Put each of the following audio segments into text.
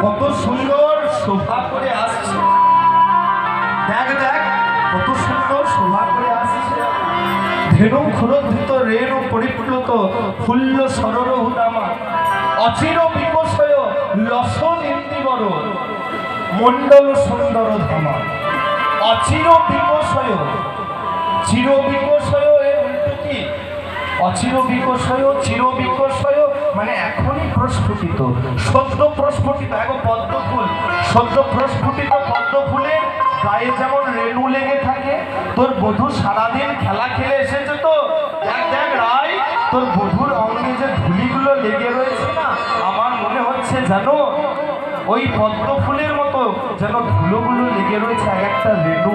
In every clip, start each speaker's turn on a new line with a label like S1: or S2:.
S1: কত সুন্দর শোভা করে আসছে, দেখ দেখ কত সুন্দর শোভা করে আসছে। ধেনু ক্ষুরোদ্ধৃত রেণু পরিপ্লুত ফুল্ল সররহুদামা অচির বিকশয় লসন ইন্দিবর মণ্ডল সুন্দর ধামা। অচির বিকশয়, চির বিকশয় এর উল্টো কি? অচির বিকশয়, চির বিকশয় মানে এখনই প্রস্ফুটিত, সদ্য প্রস্ফুটিত। এখন পদ্ম ফুল, সদ্য প্রস্ফুটিত পদ্ম ফুলের গায়ে যেমন রেণু লেগে থাকে, তোর বধূ সারাদিন খেলা খেলে এসেছে তো, দেখ দেখ রায়, তোর বধূর অঙ্গে যে ধুলিগুলো লেগে রয়েছে না, আমার মনে হচ্ছে জানো ওই পদ্ম ফুলের মতো যেন ধুলোগুলো লেগে রয়েছে এক একটা রেণু।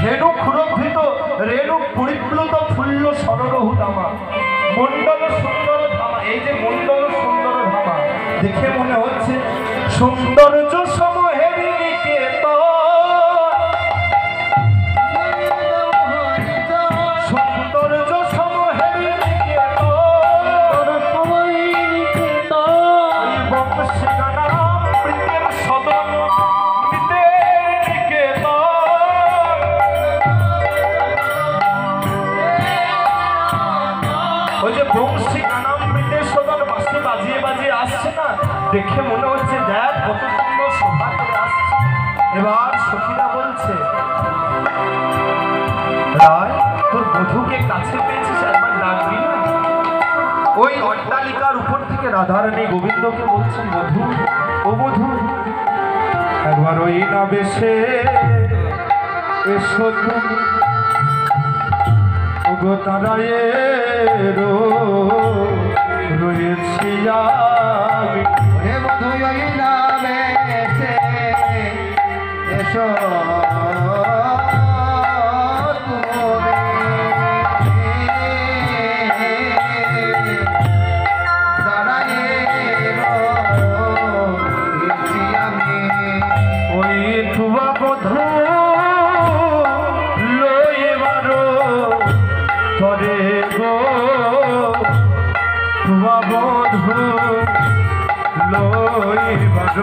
S1: রেণু ক্ষুরোদ্ধৃত রেণু পরিপ্লুত ফুল্ল সররহুদামা মণ্ডল সুন্দর ধামা। এই যে মণ্ডল সুন্দর ধামা দেখে মনে হচ্ছে সৌন্দর্য সমূহের নিকেতন, সৌন্দর্য সমূহের নিকেতন, বংশীগণা মৃতের সদন মৃতের নিকেতন। ওই যে বংশী গানামৃতের সদন বাঁশি বাজিয়ে বাজিয়ে আসছে না, দেখে মনে হচ্ছে দেখ কত সুন্দর শোভা করে আসছে। এবার সখীরা বলছে রায়, তোর বধূকে কাছে পেয়েছিস, একবার ডাকবি না? ওই অট্টালিকার উপর থেকে রাধারানী গোবিন্দকে বলছেন বধূ, ও বধূ একবার ওই না বেশে এসো তুমি ওগো তারায়ে রয়েছি আমি।
S2: হে বধূ ওই নামে এসো
S1: বধূ লইবার